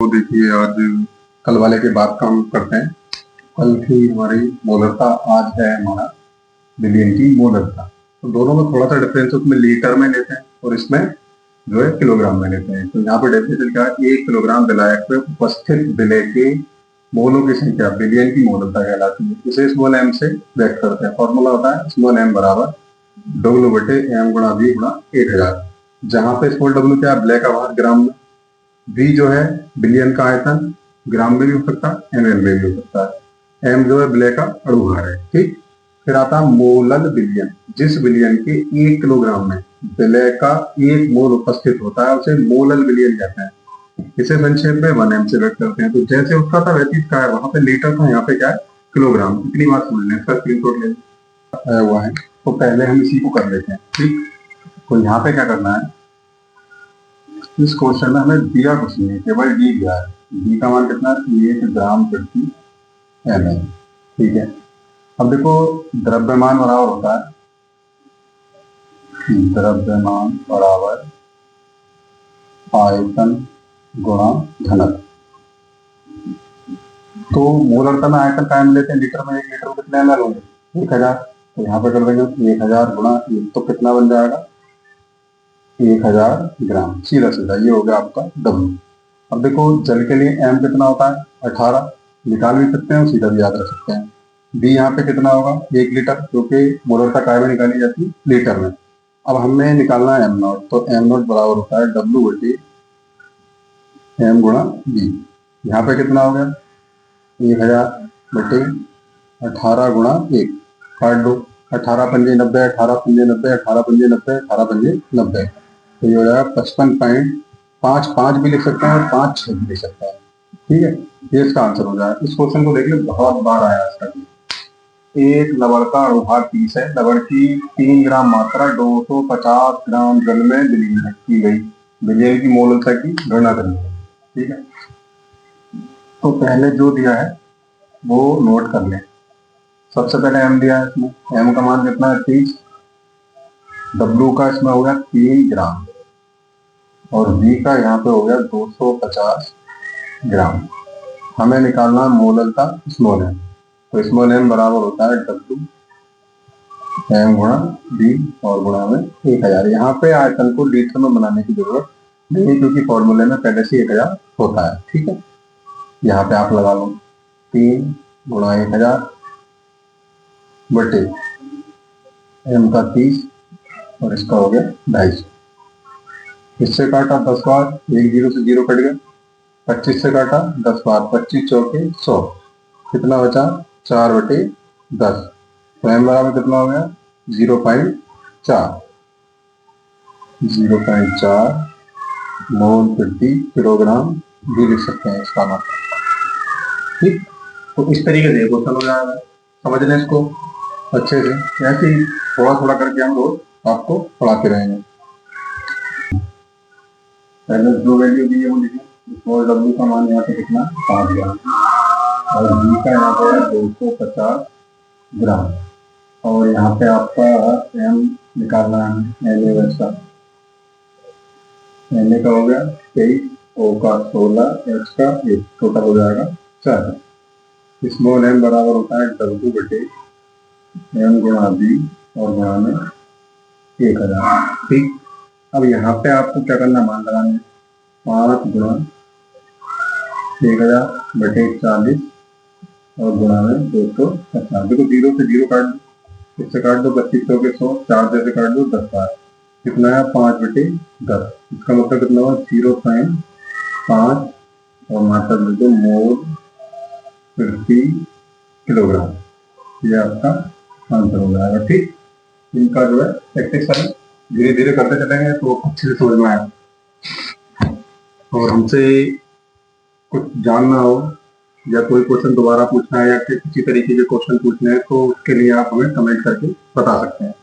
तो देखिए आज कल वाले के बाद काम करते हैं। कल थी हमारी मोलरता, आज है हमारा बिलियन की मोलरता। तो दोनों में थोड़ा सा डिफरेंस है, उसमें लीटर में लेते हैं और इसमें जो है किलोग्राम में लेते हैं। तो यहाँ पे डेफिनेशन क्या है, 1 किलोग्राम विलायक में उपस्थित विलय के मोलों की संख्या बिलियन की मोलरता कहलाती है। इसे स्मॉल एम से व्यक्त करते हैं। फॉर्मूला होता है स्मॉल एम बराबर डब्ल्यू बटे एम गुणा वी गुणा 1000, जहाँ पे स्मॉल डब्ल्यू क्या है, ब्लैक का भार ग्राम में, वी जो है बिलियन का आयतन, ग्राम में भी हो सकता है, एमएल में भी हो सकता है, एम जो है विलय का अणुभार है। ठीक, फिर आता है मोलल बिलियन। जिस बिलियन के 1 किलोग्राम में विलय का 1 मोल उपस्थित होता है उसे मोलल बिलियन कहते हैं। इसे संक्षेप में 1 एम से व्यक्त करते हैं। तो जैसे उसका था वैसे इसका है, वहां पे लीटर था, यहाँ पे क्या है किलोग्राम। इतनी बात समझ लें, इसका स्क्रीनशॉट ले आया हुआ है। तो पहले हम इसी को कर लेते हैं। ठीक, तो यहाँ पे क्या करना है, इस क्वेश्चन में हमें दिया कुछ नहीं है, केवल डी दिया है। डी का मान कितना है, 1 ग्राम प्रति एमएल। ठीक है, अब देखो द्रव्यमान बराबर होता है, द्रव्यमान बराबर आयतन गुणा घनत्व। तो मोलरता में आयतन कायम लेते हैं, लीटर में 1 लीटर में कितने एमएल होंगे, 1000। तो यहाँ पे कर देंगे 1000 गुणा 1, तो कितना बन जाएगा 1000 ग्राम। सीधा सीधा ये हो गया आपका डब्ल्यू। अब देखो जल के लिए एम कितना होता है 18, निकाल भी सकते हैं, सीधा भी याद रख सकते हैं। बी यहाँ पे कितना होगा 1 लीटर, क्योंकि मोलरता काय में निकाली जाती है, लीटर में। अब हमें निकालना है एम नॉट, तो एम नॉट बराबर होता है डब्ल्यू बटे एम गुणा बी। यहाँ पे कितना हो गया 1000 बटे 18 गुणा 1, काट दो, 18 पंजे 90, 18 पंजे 90, 18 पंजे 90, 18 पंजे 90, तो ये हो जाएगा 55.55 भी लिख सकते हैं और 56 भी लिख सकते हैं। ठीक है, ये इसका आंसर हो जाएगा। इस क्वेश्चन को देखिए बहुत बार आया इसका। एक लवण का अणुभार 30 है, लवण की 3 ग्राम मात्रा 250 ग्राम जल में विलीन की गई, विलयन की मोलरता की गणना करनी है। ठीक है, तो पहले जो दिया है वो नोट कर लें। सबसे पहले एम दिया है, इसमें एम का मान कितना है 30, डब्ल्यू का इसमें हो गया 3 ग्राम और वी का यहाँ पे हो गया 250 ग्राम। हमें निकालना मोलरता स्मॉल एम, तो स्मॉल एम बराबर होता है डब्ल्यू एम गुणा वी और गुणा में 1000। यहाँ पे आयतन को लीटर में बनाने की जरूरत नहीं, क्योंकि फॉर्मूले में पहले से 1000 होता है। ठीक है, यहाँ पे आप लगा लो 3 गुणा 1000 बटे एम का 30 और इसका हो गया 250। इससे काटा 10 बार, 1 जीरो से 0 कट गया, 25 से काटा 10 बार, 25 चौके 100, कितना बचा 4 बटे 10। तो एम बराबर कितना हो गया 0.4 मोल प्रति किलोग्राम भी लिख सकते हैं इसका मतलब। ठीक, तो इस तरीके से क्वेश्चन हो जाएगा, समझ लें इसको अच्छे से। ऐसे ही थोड़ा थोड़ा करके हम रोज आपको पढ़ाते रहेंगे। पहले जो वैल्यू दी है वो लिखिए, स्मॉल डब्ल्यू का मान यहाँ पे कितना 5 ग्राम और वी का यहाँ पे 250 ग्राम और यहाँ पे आपका एम निकालना है, एल का एन का हो गया 23, ओ का 16, एच का 1, टोटल हो जाएगा 4। स्मॉल एम बराबर होता है डब्ल्यू बटे एम गुणा बी और गुणा में 1000। ठीक, अब यहाँ पे आपको क्या करना, मान लगाने 5 गुणा 1000 बटे 40 और गुणा में 250। देखो 0 से 0 काट दो, इससे काट दो 25 के 100, 4 से काट दो 10 बार, कितना है 5 बटे 10। इसका मतलब कितना हुआ 0.5 और मात्रा में दो मोल प्रति किलोग्राम। ये आपका आंसर हो जाएगा। ठीक, इनका जो है प्रैक्टिस करें, धीरे धीरे करते चलेंगे तो अच्छे से समझ में आएगा। और हमसे कुछ जानना हो या कोई क्वेश्चन दोबारा पूछना है या किसी तरीके के क्वेश्चन पूछने हैं तो उसके लिए आप हमें कमेंट करके बता सकते हैं।